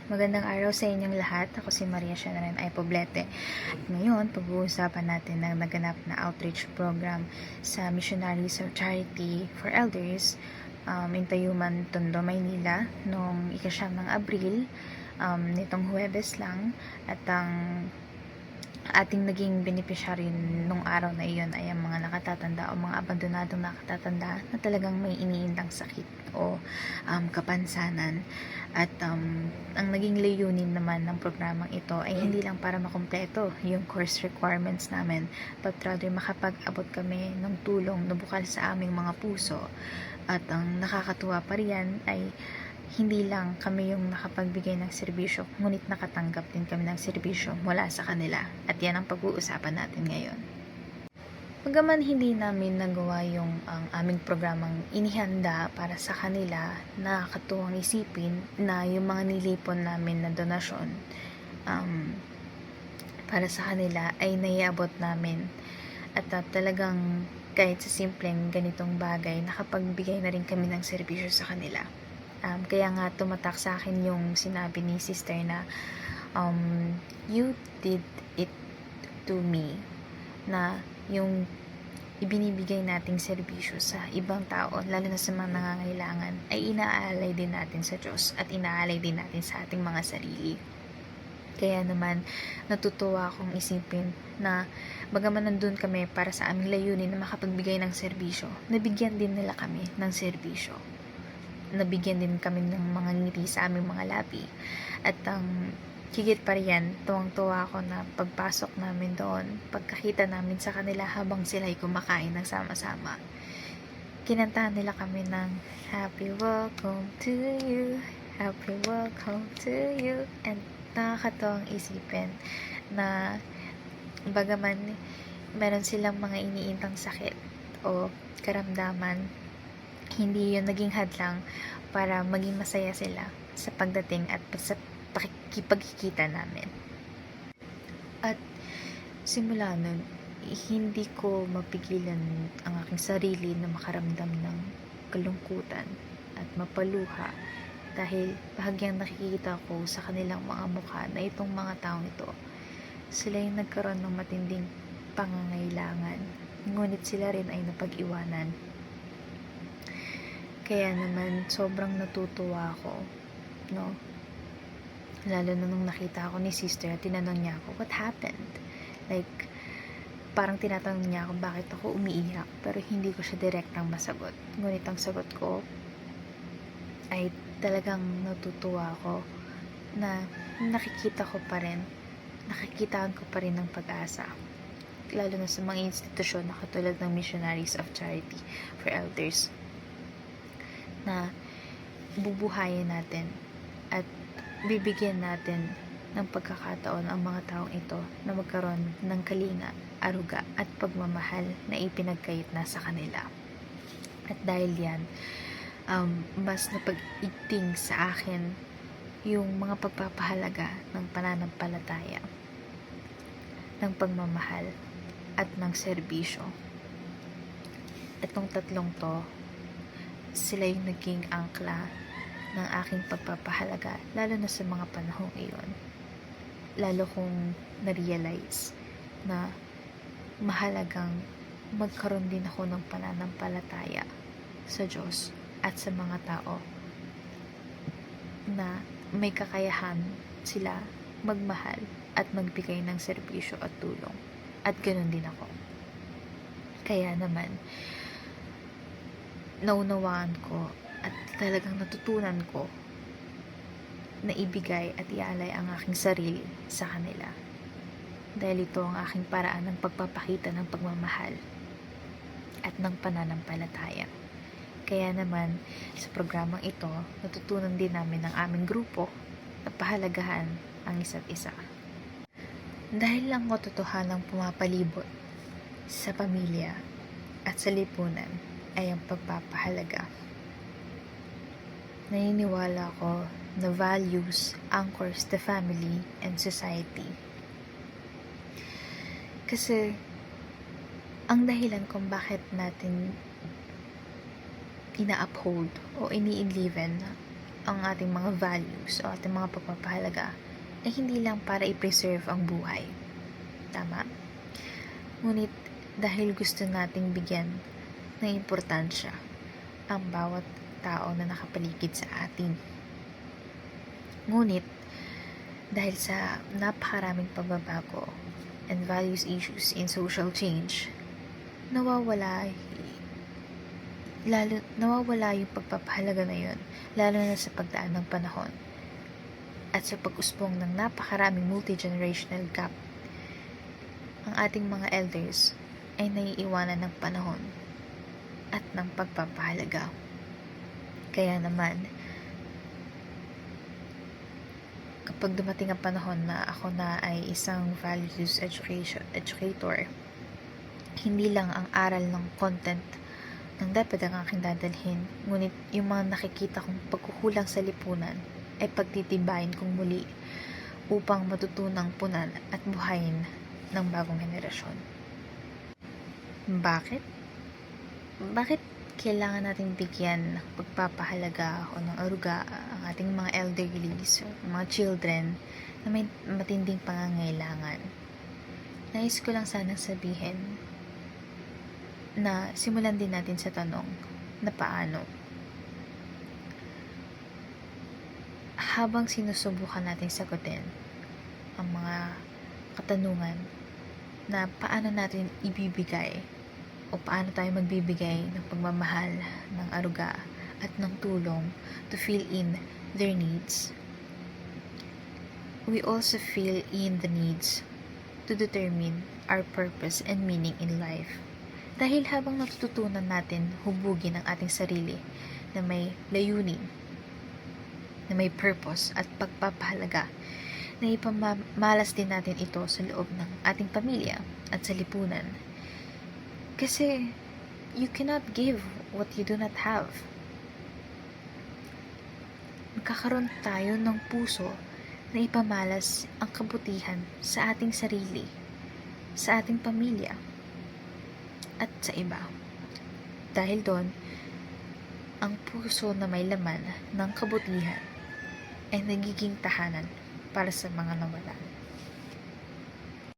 Magandang araw sa inyong lahat. Ako si Maria Shanaren Ay Poblete. At ngayon, pag-uusapan natin ng naganap na outreach program sa Missionaries of Charity for Elders in Tayuman, Tondo, Maynila noong ika-9 ng Abril, nitong Huwebes lang. At ang ating naging beneficiary nung araw na iyon ay ang mga nakatatanda o mga abandonadong nakatatanda na talagang may iniindang sakit o kapansanan. At ang naging layunin naman ng programang ito ay hindi lang para makumpleto yung course requirements namin, but rather makapag-abot kami ng tulong na bukal sa aming mga puso. At ang nakakatuwa pa riyan ay hindi lang kami yung nakapagbigay ng serbisyo, ngunit nakatanggap din kami ng serbisyo mula sa kanila. At yan ang pag-uusapan natin ngayon. Bagaman hindi namin nagawa yung ang aming programang inihanda para sa kanila, nakakatuwang isipin na yung mga nilipon namin na donasyon para sa kanila ay naiabot namin. At talagang kahit sa simpleng ganitong bagay, nakapagbigay na rin kami ng serbisyo sa kanila. Kaya nga tumatak sa akin yung sinabi ni sister na you did it to me, na yung ibinibigay nating serbisyo sa ibang tao, lalo na sa mga nangangailangan, ay inaalay din natin sa Diyos at inaalay din natin sa ating mga sarili. Kaya naman natutuwa akong isipin na bagaman nandun kami para sa aming layunin na makapagbigay ng serbisyo, nabigyan din nila kami ng serbisyo. Nabigyan din kami ng mga ngiti sa aming mga labi. At higit pa riyan, tuwang-tuwa ako na pagpasok namin doon, pagkakita namin sa kanila habang sila'y kumakain ng sama-sama, kinantahan nila kami ng Happy welcome to you, Happy welcome to you. And nakakatuwang isipin na bagaman meron silang mga iniintang sakit o karamdaman, hindi yun naging hadlang para maging masaya sila sa pagdating at sa pakikipagkikita namin. At simula nun, hindi ko mapigilan ang aking sarili na makaramdam ng kalungkutan at mapaluha, dahil bahagyang nakikita ko sa kanilang mga mukha na itong mga taong ito, sila yung nagkaroon ng matinding pangangailangan, ngunit sila rin ay napag-iwanan. Kaya naman sobrang natutuwa ako, no? Lalo na nung nakita ako ni sister at tinanong niya ako, what happened? Like, parang tinatanong niya ako bakit ako umiiyak, pero hindi ko siya direktang masagot. Ngunit ang sagot ko ay talagang natutuwa ako na nakikita ko pa rin, nakikitaan ko pa rin ng pag-asa. Lalo na sa mga institusyon na katulad ng Missionaries of Charity for Elders, na bubuhayin natin at bibigyan natin ng pagkakataon ang mga taong ito na magkaroon ng kalinga, aruga at pagmamahal na ipinagkait na sa kanila. At dahil yan, mas napag-igting sa akin yung mga pagpapahalaga ng pananampalataya, ng pagmamahal at ng serbisyo. Itong tatlong to, sila yung naging angkla ng aking pagpapahalaga, lalo na sa mga panahong iyon. Lalo kong na-realize na mahalagang magkaroon din ako ng pananampalataya sa Diyos at sa mga tao na may kakayahan sila magmahal at magbigay ng serbisyo at tulong. At ganoon din ako. Kaya naman, naunawaan ko at talagang natutunan ko na ibigay at ialay ang aking sarili sa kanila, dahil ito ang aking paraan ng pagpapakita ng pagmamahal at ng pananampalataya. Kaya naman sa programang ito, natutunan din namin ng aming grupo na pahalagahan ang isa't isa, dahil lang katotohanang pumapalibot sa pamilya at sa lipunan ay ang pagpapahalaga. Naniniwala ko na values anchors the family and society. Kasi ang dahilan kung bakit natin ina-uphold o ini-enliven ang ating mga values o ating mga pagpapahalaga ay hindi lang para i-preserve ang buhay. Tama? Ngunit dahil gusto nating bigyan ng importansya ang bawat tao na nakapaligid sa atin. Ngunit dahil sa napakaraming pagbabago and values issues in social change, nawawala yung pagpapahalaga na yun, lalo na sa pagdaan ng panahon at sa pag-usbong ng napakaraming multi-generational gap. Ang ating mga elders ay naiiwanan ng panahon at ng pagpapahalaga. Kaya naman, kapag dumating ang panahon na ako na ay isang values educator, hindi lang ang aral ng content ng dapat ang aking dadalhin, ngunit yung mga nakikita kong pagkukulang sa lipunan ay pagtitibayin kong muli upang matutunang punan at buhayin ng bagong henerasyon. Bakit? Bakit kailangan nating bigyan ng pagpapahalaga o ng aruga ang ating mga elderlies o mga children na may matinding pangangailangan? Nais ko lang sanang sabihin na simulan din natin sa tanong na paano. Habang sinusubukan nating sagutin ang mga katanungan na paano natin ibibigay o paano tayo magbibigay ng pagmamahal, ng aruga at ng tulong to fill in their needs, we also fill in the needs to determine our purpose and meaning in life. Dahil habang natututunan natin hubugin ang ating sarili na may layunin, na may purpose at pagpapahalaga, na ipamalas din natin ito sa loob ng ating pamilya at sa lipunan. Kasi you cannot give what you do not have. Magkakaroon tayo ng puso na ipamalas ang kabutihan sa ating sarili, sa ating pamilya, at sa iba. Dahil doon, ang puso na may laman ng kabutihan ay nagiging tahanan para sa mga nawalan.